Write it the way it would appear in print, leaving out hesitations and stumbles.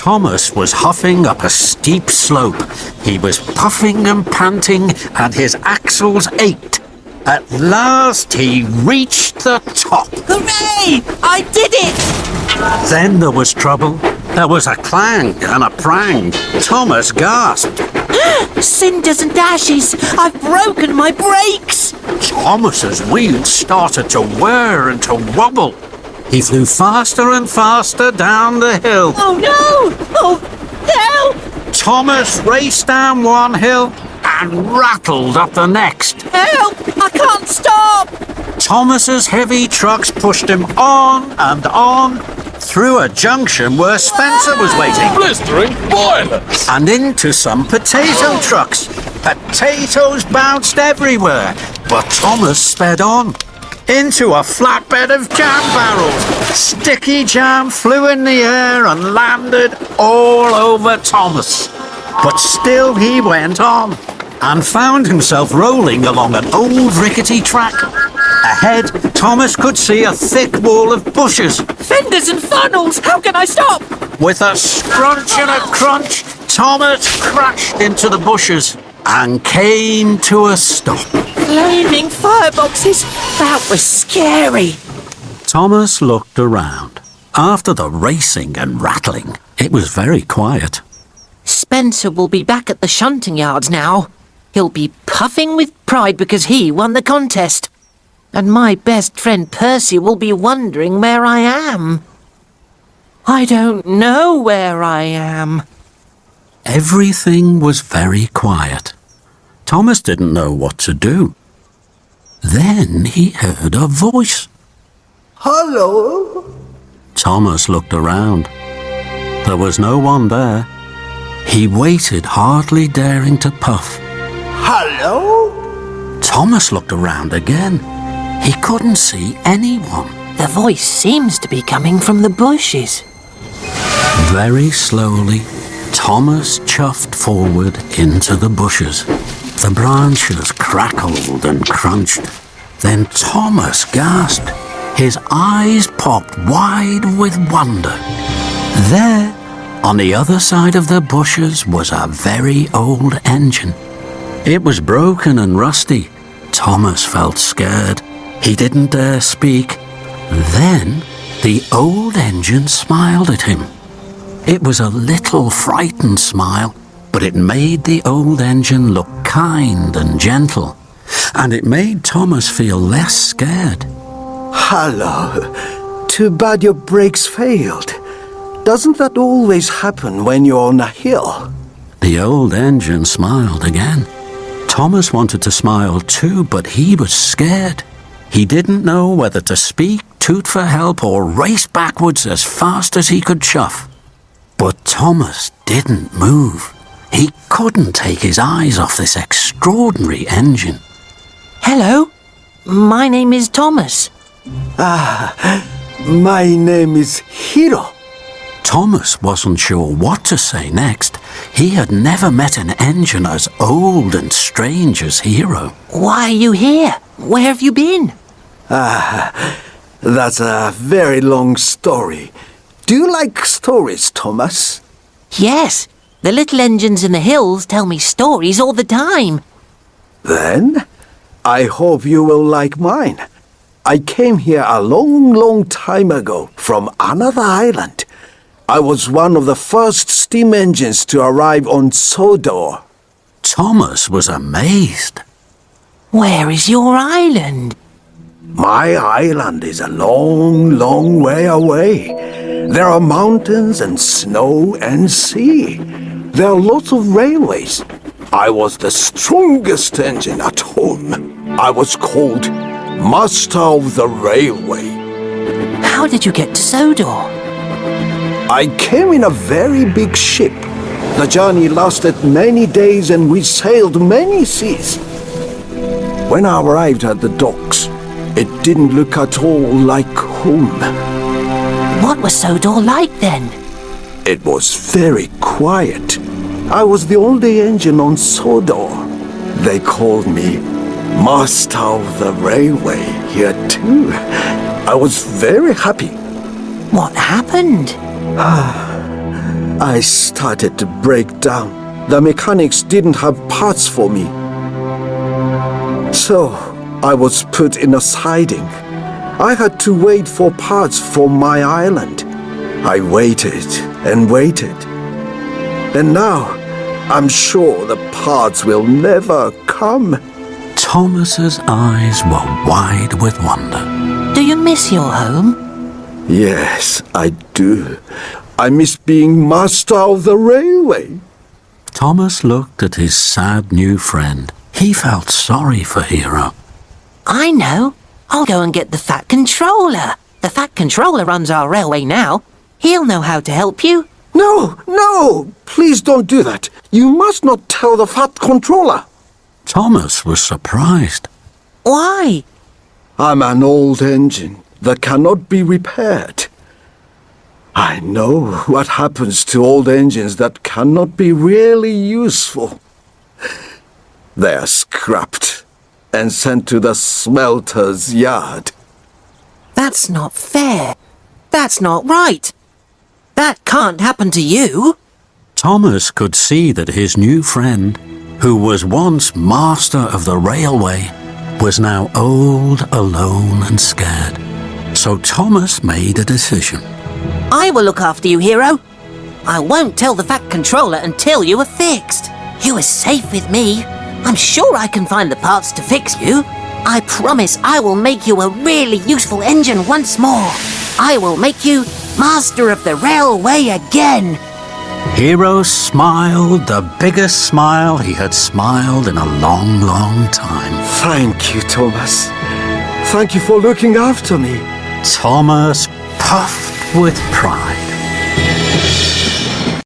Thomas was huffing up a steep slope. He was puffing and panting, and his axles ached. At last he reached the top. Hooray! I did it! Then there was trouble. There was a clang and a prang. Thomas gasped. Cinders and ashes! I've broken my brakes! Thomas's wheels started to whir and to wobble. He flew faster and faster down the hill. Oh no! Oh, help! Thomas raced down one hill and rattled up the next. Help! I can't stop! Thomas's heavy trucks pushed him on and on through a junction where Spencer was waiting. Blistering violence! And into some potato trucks. Potatoes bounced everywhere, but Thomas sped on. Into a flatbed of jam barrels. Sticky jam flew in the air and landed all over Thomas. But still he went on and found himself rolling along an old rickety track. Ahead, Thomas could see a thick wall of bushes. Fenders and funnels! How can I stop? With a scrunch and a crunch, Thomas crashed into the bushes and came to a stop. Flaming fireboxes! That was scary. Thomas looked around. After the racing and rattling, it was very quiet. Spencer will be back at the shunting yards now. He'll be puffing with pride because he won the contest. And my best friend Percy will be wondering where I am. I don't know where I am. Everything was very quiet. Thomas didn't know what to do. Then he heard a voice. Hello? Thomas looked around. There was no one there. He waited, hardly daring to puff. Hello? Thomas looked around again. He couldn't see anyone. The voice seems to be coming from the bushes. Very slowly, Thomas chuffed forward into the bushes. The branches crackled and crunched. Then Thomas gasped. His eyes popped wide with wonder. There, on the other side of the bushes, was a very old engine. It was broken and rusty. Thomas felt scared. He didn't dare speak. Then the old engine smiled at him. It was a little frightened smile, but it made the old engine look kind and gentle, and it made Thomas feel less scared. Hello. Too bad your brakes failed. Doesn't that always happen when you're on a hill? The old engine smiled again. Thomas wanted to smile too, but he was scared. He didn't know whether to speak, toot for help, or race backwards as fast as he could chuff. But Thomas didn't move. He couldn't take his eyes off this extraordinary engine. Hello, my name is Thomas. My name is Hiro. Thomas wasn't sure what to say next. He had never met an engine as old and strange as Hiro. Why are you here? Where have you been? That's a very long story. Do you like stories, Thomas? Yes, the little engines in the hills tell me stories all the time. Then, I hope you will like mine. I came here a long time ago from another island. I was one of the first steam engines to arrive on Sodor. Thomas was amazed. Where is your island? My island is a long way away. There are mountains and snow and sea. There are lots of railways. I was the strongest engine at home. I was called Master of the Railway. How did you get to Sodor? I came in a very big ship. The journey lasted many days and we sailed many seas. When I arrived at the docks, it didn't look at all like home. What was Sodor like then? It was very quiet. I was the only engine on Sodor. They called me Master of the Railway here too. I was very happy. What happened? I started to break down. The mechanics didn't have parts for me. So, I was put in a siding. I had to wait for parts for my island. I waited and waited. And now, I'm sure the parts will never come. Thomas's eyes were wide with wonder. Do you miss your home? Yes, I do. I miss being master of the railway. Thomas looked at his sad new friend. He felt sorry for Hiro. I know. I'll go and get the Fat Controller. The Fat Controller runs our railway now. He'll know how to help you. No, no! Please don't do that. You must not tell the Fat Controller. Thomas was surprised. Why? I'm an old engine that cannot be repaired. I know what happens to old engines that cannot be really useful. They are scrapped and sent to the smelter's yard. That's not fair. That's not right. That can't happen to you. Thomas could see that his new friend, who was once master of the railway, was now old, alone and scared. So Thomas made a decision. I will look after you, Hiro. I won't tell the Fat Controller until you are fixed. You are safe with me. I'm sure I can find the parts to fix you. I promise I will make you a really useful engine once more. I will make you master of the railway again. Hiro smiled the biggest smile he had smiled in a long, long time. Thank you, Thomas. Thank you for looking after me. Thomas puffed with pride.